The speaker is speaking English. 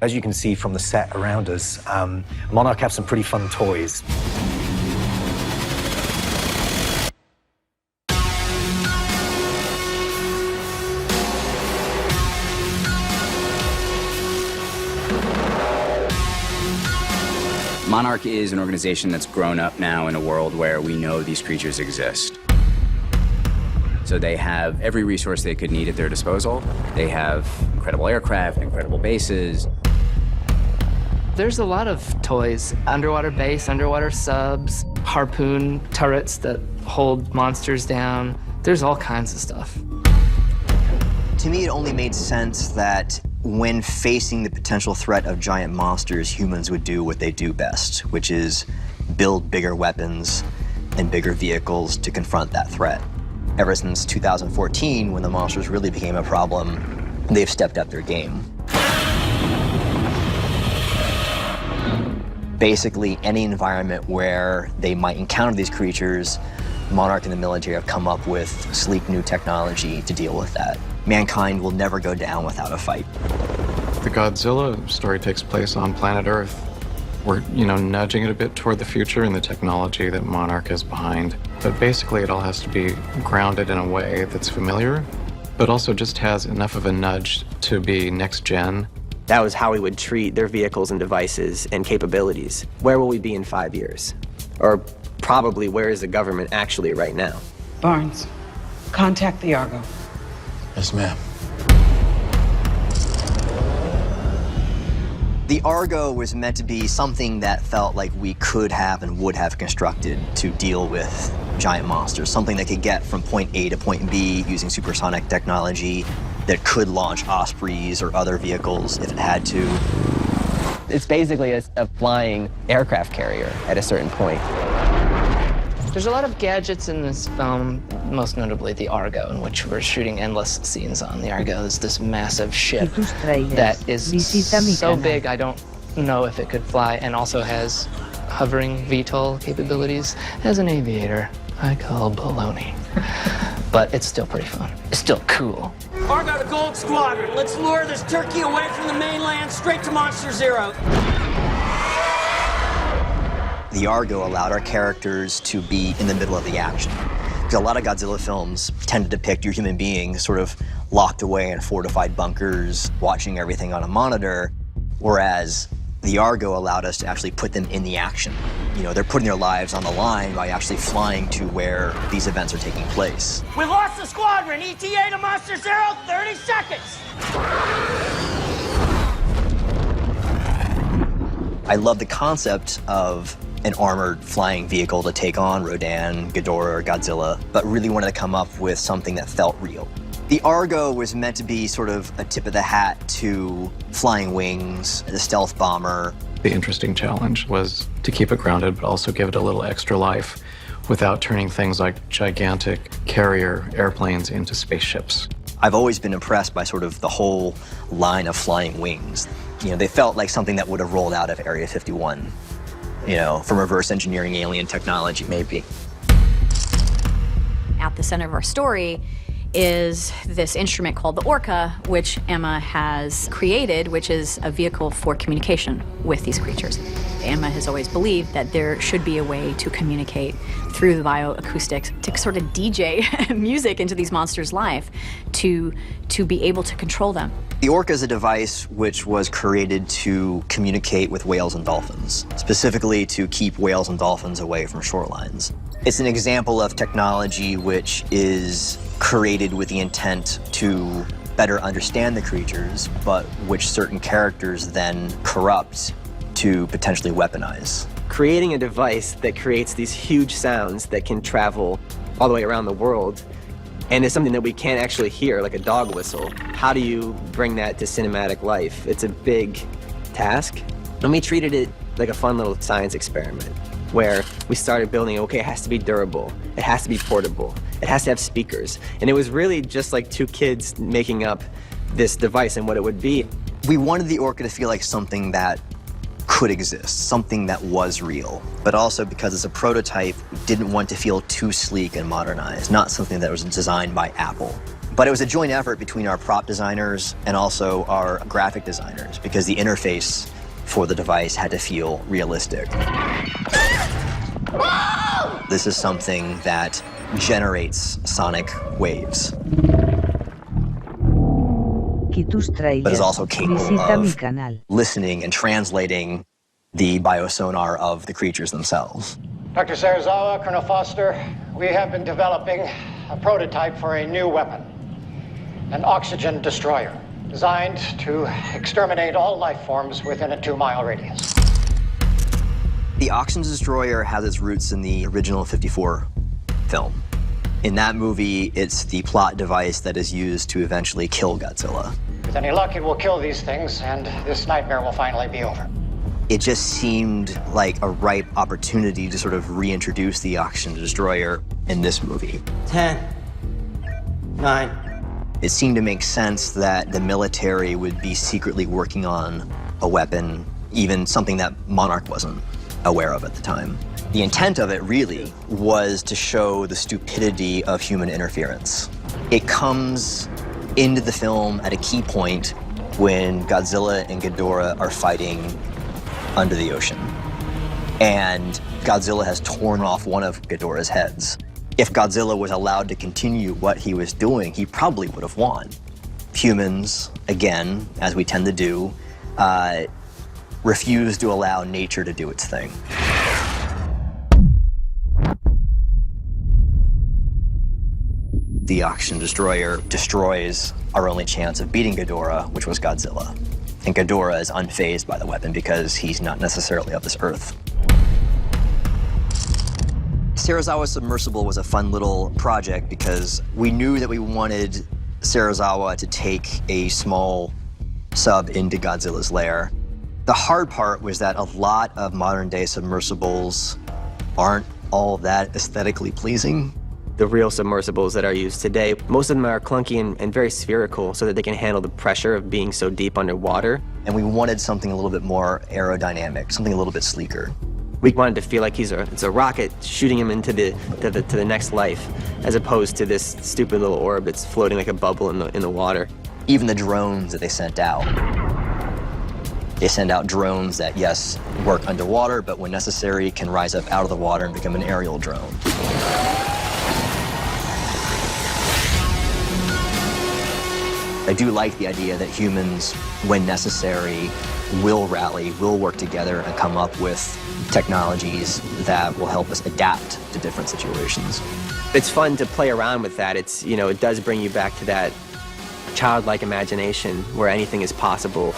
As you can see from the set around us, Monarch have some pretty fun toys. Monarch is an organization that's grown up now in a world where we know these creatures exist. So they have every resource they could need at their disposal. They have incredible aircraft, incredible bases. There's a lot of toys. Underwater base, underwater subs, harpoon turrets that hold monsters down. There's all kinds of stuff. To me, it only made sense that when facing the potential threat of giant monsters, humans would do what they do best, which is build bigger weapons and bigger vehicles to confront that threat. Ever since 2014, when the monsters really became a problem, they've stepped up their game. Basically, any environment where they might encounter these creatures, Monarch and the military have come up with sleek new technology to deal with that. Mankind will never go down without a fight. The Godzilla story takes place on planet Earth. We're, nudging it a bit toward the future and the technology that Monarch is behind. But basically, it all has to be grounded in a way that's familiar, but also just has enough of a nudge to be next gen. That was how we would treat their vehicles and devices and capabilities. Where will we be in 5 years? Or probably, where is the government actually right now? Barnes, contact the Argo. Yes, ma'am. The Argo was meant to be something that felt like we could have and would have constructed to deal with giant monsters, something that could get from point A to point B using supersonic technology, that could launch Ospreys or other vehicles if it had to. It's basically a flying aircraft carrier at a certain point. There's a lot of gadgets in this film, most notably the Argo, in which we're shooting endless scenes on. The Argo is this massive ship that is so big I don't know if it could fly, and also has hovering VTOL capabilities. As an aviator, I call baloney. But it's still pretty fun. It's still cool. Argo to Gold Squadron. Let's lure this turkey away from the mainland straight to Monster Zero. The Argo allowed our characters to be in the middle of the action. Because a lot of Godzilla films tend to depict your human being sort of locked away in fortified bunkers, watching everything on a monitor, whereas the Argo allowed us to actually put them in the action. They're putting their lives on the line by actually flying to where these events are taking place. We lost the squadron. ETA to Monster Zero, 30 seconds. I love the concept of an armored flying vehicle to take on Rodan, Ghidorah, or Godzilla, but really wanted to come up with something that felt real. The Argo was meant to be sort of a tip of the hat to flying wings, the stealth bomber. The interesting challenge was to keep it grounded, but also give it a little extra life without turning things like gigantic carrier airplanes into spaceships. I've always been impressed by sort of the whole line of flying wings. They felt like something that would have rolled out of Area 51. From reverse engineering alien technology, maybe. At the center of our story is this instrument called the Orca, which Emma has created, which is a vehicle for communication with these creatures. Emma has always believed that there should be a way to communicate through the bioacoustics, to sort of DJ music into these monsters' life, to be able to control them. The Orca is a device which was created to communicate with whales and dolphins, specifically to keep whales and dolphins away from shorelines. It's an example of technology which is created with the intent to better understand the creatures, but which certain characters then corrupt to potentially weaponize. Creating a device that creates these huge sounds that can travel all the way around the world, and it's something that we can't actually hear, like a dog whistle. How do you bring that to cinematic life? It's a big task. And we treated it like a fun little science experiment, where we started building, okay, it has to be durable, it has to be portable, it has to have speakers. And it was really just like two kids making up this device and what it would be. We wanted the Orca to feel like something that could exist, something that was real, but also because it's a prototype, we didn't want to feel too sleek and modernized, not something that was designed by Apple. But it was a joint effort between our prop designers and also our graphic designers because the interface for the device had to feel realistic. This is something that generates sonic waves, but is also capable of listening and translating the biosonar of the creatures themselves. Dr. Serizawa, Colonel Foster, we have been developing a prototype for a new weapon, an oxygen destroyer, designed to exterminate all life forms within a 2-mile radius. The oxygen destroyer has its roots in the original 54 film. In that movie, it's the plot device that is used to eventually kill Godzilla. With any luck, it will kill these things, and this nightmare will finally be over. It just seemed like a ripe opportunity to sort of reintroduce the oxygen destroyer in this movie. 10, 9. It seemed to make sense that the military would be secretly working on a weapon, even something that Monarch wasn't aware of at the time. The intent of it really was to show the stupidity of human interference. It comes into the film at a key point when Godzilla and Ghidorah are fighting under the ocean. And Godzilla has torn off one of Ghidorah's heads. If Godzilla was allowed to continue what he was doing, he probably would have won. Humans, again, as we tend to do, refuse to allow nature to do its thing. The oxygen destroyer destroys our only chance of beating Ghidorah, which was Godzilla. And Ghidorah is unfazed by the weapon because he's not necessarily of this earth. Serizawa's submersible was a fun little project because we knew that we wanted Serizawa to take a small sub into Godzilla's lair. The hard part was that a lot of modern-day submersibles aren't all that aesthetically pleasing. The real submersibles that are used today, most of them are clunky and very spherical so that they can handle the pressure of being so deep underwater. And we wanted something a little bit more aerodynamic, something a little bit sleeker. We wanted to feel like it's a rocket shooting him into the next life, as opposed to this stupid little orb that's floating like a bubble in the water. Even the drones that they sent out. They send out drones that, yes, work underwater, but when necessary can rise up out of the water and become an aerial drone. I do like the idea that humans, when necessary, will rally, will work together and come up with technologies that will help us adapt to different situations. It's fun to play around with that. It's, it does bring you back to that childlike imagination where anything is possible.